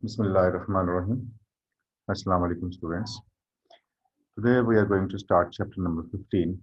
Bismillahirrahmanirrahim. Assalamu alaikum students. Today we are going to start chapter number 15,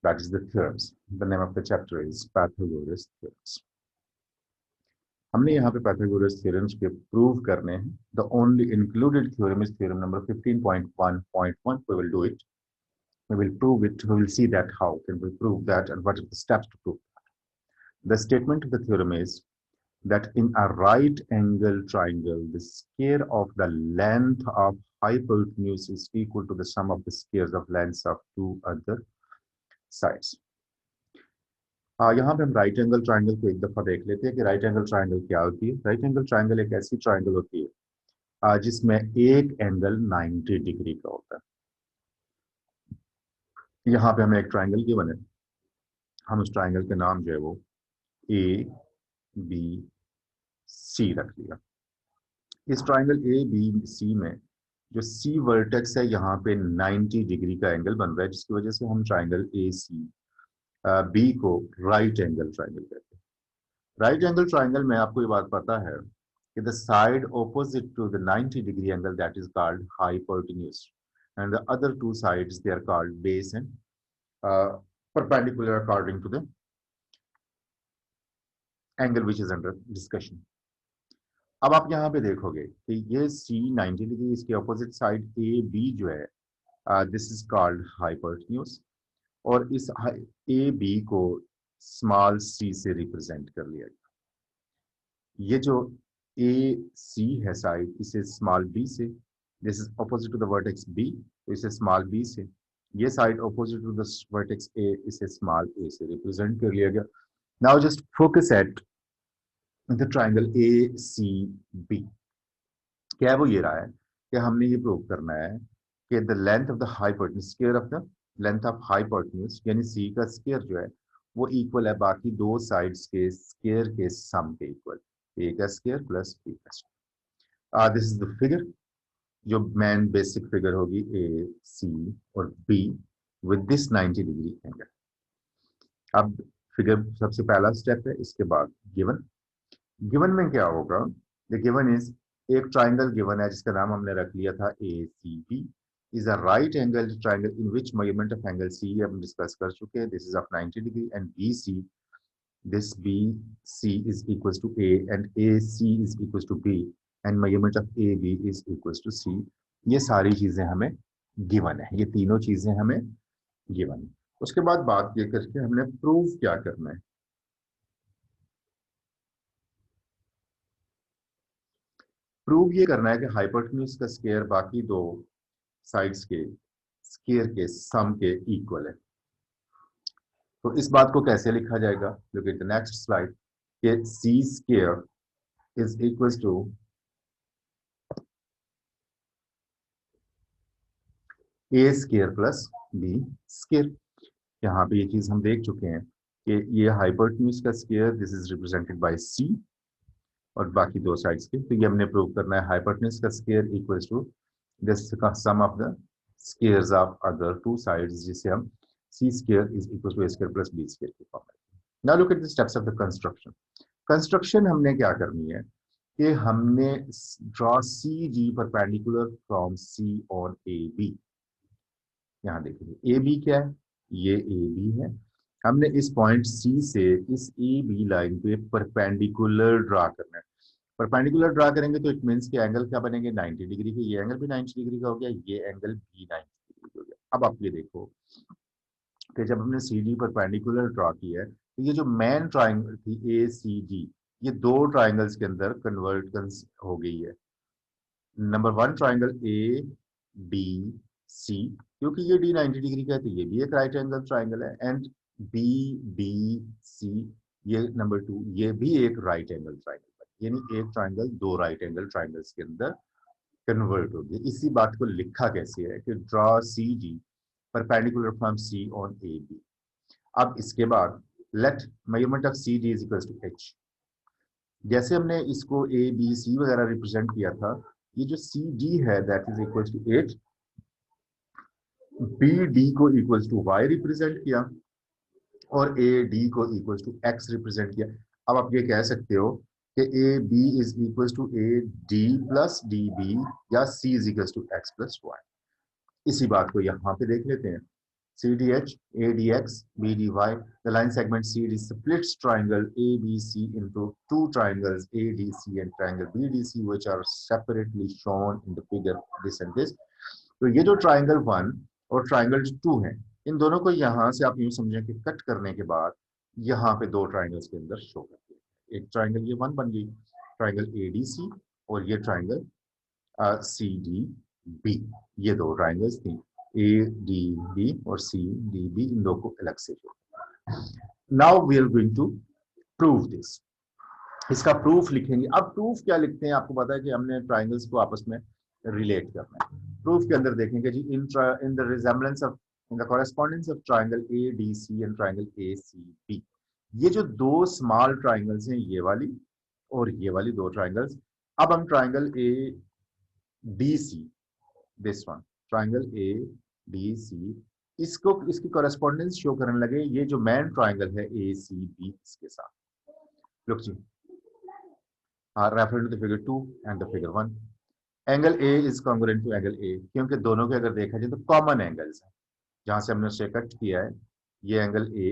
that is the theorems. The name of the chapter is Pythagoras theorems. हमने यहाँ पे Pythagoras theorems के prove करने हैं. The only included theorem is theorem number 15.1.1. We will do it. We will prove it. We will see that how can we prove that and what are the steps to prove. The statement of the theorem is that in a right angle triangle, the square of the length of hypotenuse is equal to the sum of the squares of lengths of two other sides. यहाँ पे हम right angle triangle को एक दफा देख लेते हैं कि राइट एंगल ट्राइंगल क्या होती है. राइट एंगल ट्राइंगल एक ऐसी ट्राइंगल होती है जिसमें एक एंगल 90 डिग्री का होता है. यहाँ पे हमें एक ट्राइंगल गिवन है. हम उस ट्राइंगल के नाम जो है वो ए बी सी रख लिया. इस ट्राइंगल ए बी सी में जो सी वर्टेक्स है यहाँ पे 90 डिग्री का एंगल बन रहा है, जिसकी वजह से हम ट्राइंगल ए सी बी को राइट एंगल ट्राइंगल कहते हैं. राइट एंगल ट्राइंगल में आपको ये बात पता है कि the side opposite to the 90 degree angle that is called hypotenuse and the other two sides they are called base and perpendicular according to the angle which is under discussion. अब आप यहाँ पे देखोगे कि ये सी 90 डिग्री, इसके opposite side A B जो है दिस इज कॉल्ड हाइपोटेन्यूज, और इस ए बी को स्मॉल सी से रिप्रेजेंट कर लिया गया. ये जो ए सी है साइड, इसे स्मॉल बी से, this is opposite to the vertex B, तो इसे स्मॉल बी से, ये side opposite to the vertex A, इसे स्मॉल ए से रिप्रेजेंट कर लिया गया. Now just focus at the triangle A C B. क्या है वो ये रहा है कि हमने ये प्रूव करना है कि the length of the hypotenuse, square of the length of hypotenuse यानी सी का स्क्वायर जो है वो इक्वल है बाकी दो साइड्स के स्क्वायर के सम के इक्वल. ए का स्क्वायर प्लस बी का square. This is the figure जो मेन बेसिक फिगर होगी ए सी और be with this 90 degree angle. अब फिगर सबसे पहला स्टेप है. इसके बाद गिवन. गिवन में क्या होगा, द गिवन इज एक ट्राइंगल गिवन है जिसका नाम हमने रख लिया था ए C B, is a right angle triangle in which measurement of angle C हम डिस्कस कर चुके हैं, this is of 90 degree, and B C, this B C is equal to A and A C is equal to be and measurement of A B is equal to सी. ये सारी चीजें हमें given है, ये तीनों चीजें हमें गिवन है. उसके बाद बात ये करके हमने प्रूव क्या करना है. प्रूव ये करना है कि हाइपोटेन्यूज का स्क्वायर बाकी दो साइड्स के स्क्वायर के सम के इक्वल है. तो इस बात को कैसे लिखा जाएगा, look at the next slide, कि सी square is equal to A square plus B square. यहाँ पे ये चीज हम देख चुके हैं कि ये हाइपोटेन्यूज का square this is represented by सी और बाकी दो साइड्स के. तो ये हमने प्रूव करना है हाइपोटेन्यूज का स्क्वायर इक्वल्स टू दिस का सम of the squares of other two sides, जिसे हम सी square is equal to A square plus B square के फॉर्म में. Now look at the steps of the construction. Construction हमने क्या करनी है कि हमने draw C G perpendicular from C on A B. यहाँ देखिए ए बी क्या है, ये ए बी है. हमने इस पॉइंट सी से इस ए बी लाइन पे परपेंडिकुलर ड्रा करना है. परपेंडिकुलर ड्रा करेंगे तो इट मींस कि एंगल क्या बनेंगे 90 डिग्री के. ये एंगल भी 90 डिग्री का हो गया, ये एंगल भी 90 डिग्री का हो गया. अब आप ये देखो कि जब हमने सी डी परपेंडिकुलर ड्रा किया है तो ये जो मेन ट्राइंगल थी ए सी डी, ये दो ट्राइंगल्स के अंदर कन्वर्ट हो गई है. Number one triangle A B C, क्योंकि ये डी 90 डिग्री का है तो ये भी एक राइट एंगल ट्राइंगल है, एंड बी बी सी ये नंबर टू, ये भी एक राइट एंगल ट्राइंगल है. यानी एक ट्राइंगल दो राइट एंगल ट्राइंगल्स के अंदर कन्वर्ट हो गया. इसी बात को लिखा कैसे है कि draw C G perpendicular from C on A B. अब इसके बाद let measurement of C D is equal to H. जैसे हमने इसको ए बी सी वगैरह रिप्रेजेंट किया था, ये जो सी डी है that is equal to H, B D को इक्वल टू वाई रिप्रेजेंट किया और ए डी को इक्वल टू एक्स रिप्रेजेंट किया. अब आप ये कह सकते हो कि A B is equal to A D plus D B या सी is equal to x plus Y. इसी बात को यहाँ पे देख लेते हैं। CDH, ADX, BDY, the line segment CD splits triangle ABC into two triangles ADC and triangle BDC, which are separately shown in the figure this and this. तो ये जो ट्राइंगल 1 और ट्राइंगल 2 है, इन दोनों को यहाँ से आप यूँ समझें कि कट करने के बाद यहाँ पे दो ट्राइंगल्स के अंदर शो करते हैं। एक ट्राइंगल ये 1 बन गई, ट्राइंगल ADC, और ये ट्राइंगल CDB। ये दो ट्राइंगल्स थी, ADB और CDB, इन दो को अलग से जोड़। Now we are going to prove this. इसका प्रूफ लिखेंगे। अब प्रूफ क्या लिखते हैं, आपको पता है कि हमने ट्राइंगल्स को आपस में रिलेट करना है। प्रूफ के अंदर देखेंगे जी, in the resemblance of, in the correspondence of triangle ADC and triangle ACB। ये जो दो स्मॉल ट्राइंगल्स हैं, ये वाली और ये वाली दो ट्राइंगल्स। अब हम triangle ADC, this one, triangle ADC, इसको, इसकी कॉरेस्पॉन्डेंस शो करने लगे ये जो मेन ट्राइंगल है ACB इसके साथ। लुक जी, referring to the figure 2 and the figure 1, angle A is congruent to angle A, क्योंकि दोनों के अगर देखा जाए तो कॉमन एंगल्स हैं। जहां से हमने उसे कट किया है, ये एंगल A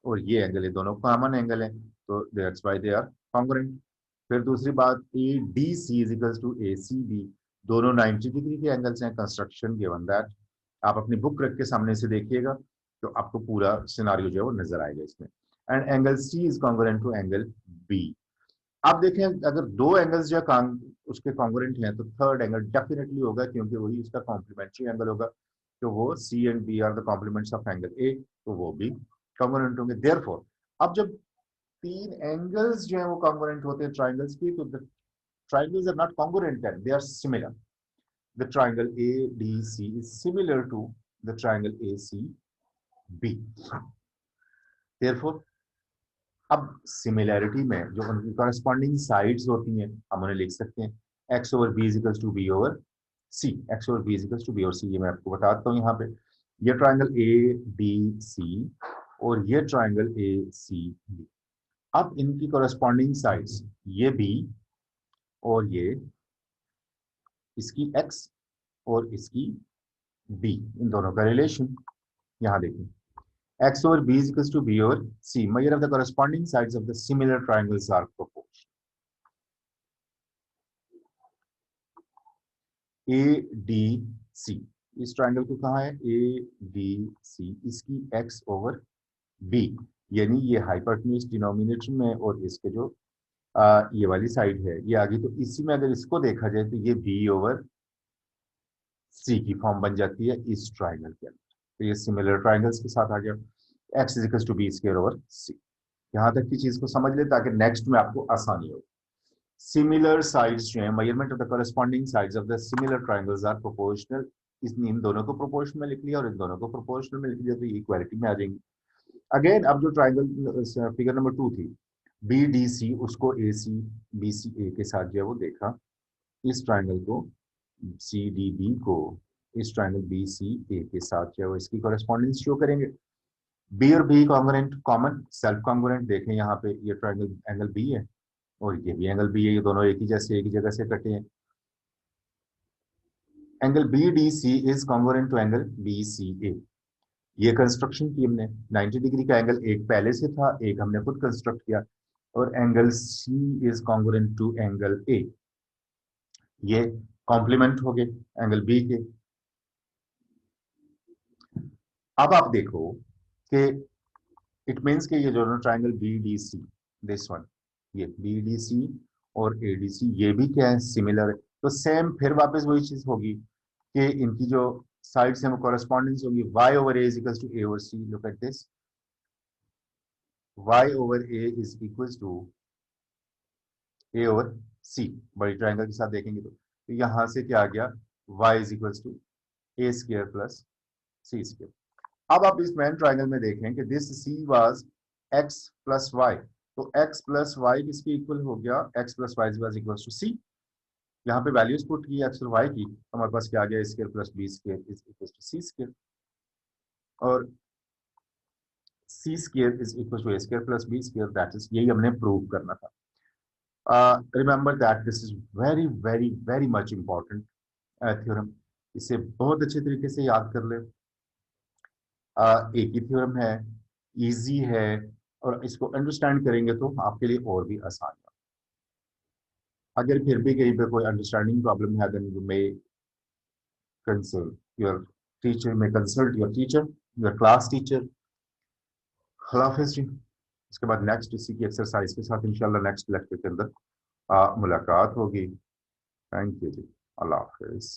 और ये एंगल A दोनों कॉमन एंगल है, तो that's why they are congruent. फिर दूसरी बात, ADC is equals to ACB, दोनों 90 डिग्री के एंगल्स हैं। कंस्ट्रक्शन गिवन दैट, आप अपनी बुक रख के सामने से देखिएगा तो आपको पूरा सिनारियो जो है वो नजर आएगा इसमें। And angle C is congruent to angle B। आप देखें, अगर दो एंगल्स जो उसके कॉन्ग्रुएंट हैं तो थर्ड एंगल डेफिनेटली होगा, क्योंकि वही उसका कॉम्प्लीमेंट्री एंगल होगा। तो वो C and B are the complements of angle A, तो वो भी कॉन्ग्रुएंट होंगे। देयरफॉर अब जब तीन एंगल्स जो है वो कॉन्ग्रुएंट होते हैं ट्राइंगल्स की, तो the triangles are not congruent, then they are similar. The triangle ADC is similar to the triangle ACB. Therefore अब सिमिलैरिटी में जो उनकी कॉरेस्पॉन्डिंग साइड्स होती हैं, हम उन्हें लिख सकते हैं x over b is equals to b over c। x over b is equals to b over c, ये मैं आपको बताता हूँ। यहाँ पे ये ट्राइंगल ABC और ये ट्राइंगल ACB। अब इनकी कॉरेस्पॉन्डिंग साइड्स, ये b और ये इसकी x और इसकी b, इन दोनों का रिलेशन यहाँ देखिए, x over b is equals to b over c. Measure of the corresponding sides of the similar triangles are proportional. ADC, इस ट्राइंगल को कहा है ADC, इसकी x over b, यानी ये हाइपोटेन्यूज डिनोमिनेटर में और इसके जो ये वाली साइड है ये आगे, तो इसी में अगर इसको देखा जाए तो ये b over c की फॉर्म बन जाती है इस ट्राइंगल के अंदर। तो ये सिमिलर ट्राइंगल्स के साथ आ गया, x is equals to b square over c। यहां तक की चीज को समझ ले ताकि नेक्स्ट में आपको आसानी हो। सिमिलर साइड्स जो है, measurement of the corresponding sides of the similar triangles are proportional. इसने इन दोनों को प्रोपोर्शनल में लिख लिया और इन दोनों को प्रोपोर्शनल में लिख लिया, तो ये इक्वालिटी में आ जाएंगे। अगेन अब जो ट्राइंगल फिगर नंबर 2 थी BDC, उसको AC BCA के साथ जो है वो देखा, इस ट्राइंगल को CDB को इस ट्राइंगल BCA के साथ जो है वो इसकी कॉरेस्पॉन्डेंस शो करेंगे। बी और B congruent, common self congruent. देखें यहाँ पे ये ट्राइंगल एंगल बी है और ये भी एंगल बी है, ये दोनों एक ही जैसे एक ही जगह से कटे हैं। Angle BDC is congruent to angle BCA। ये कंस्ट्रक्शन की हमने, 90 डिग्री का एंगल एक पहले से था, एक हमने खुद कंस्ट्रक्ट किया। और angle C is congruent to angle A, ये कॉम्प्लीमेंट हो गए एंगल B के। अब आप देखो कि इट मीन्स कि ये दोनों ट्राइंगल BDC, दिस वन, ये BDC और ADC, ये भी क्या है, सिमिलर है। तो सेम फिर वापस वही चीज होगी कि इनकी जो साइड्स हैं वो कॉरेस्पॉन्डेंस होगी। y over a is equals to a over c। Look at this, y over a is equals to a over c। बड़ी ट्राइंगल के साथ देखेंगे तो यहां से क्या आ गया, y is equals to a square plus c square. अब आप इस मेन ट्राइंगल में देखें कि this C was x plus y, तो x प्लस वाई किसके इक्वल हो गया, x plus y was equal to C। यहाँ पे वैल्यूज पुट की x और y की, तो हमारे पास क्या आ गया, a square plus b square is equal to c square, और c square is equal to a square plus b square. That is, यही हमने प्रूव करना था। Remember that this is very very very much important theorem. इसे बहुत अच्छे तरीके से याद कर ले। एक ही थ्योरम है, इजी है, और इसको अंडरस्टैंड करेंगे तो आपके लिए और भी आसान है। अगर फिर भी कहीं पे कोई अंडरस्टैंडिंग प्रॉब्लम है, then you may consult your teacher, may consult your teacher, your class teacher. अल्लाह हाफिज़ जी। इसके बाद नेक्स्ट इसी की एक्सरसाइज के साथ इंशाल्लाह नेक्स्ट लेक्चर के अंदर मुलाकात होगी। थैंक यू जी। अल्लाह हाफिज़।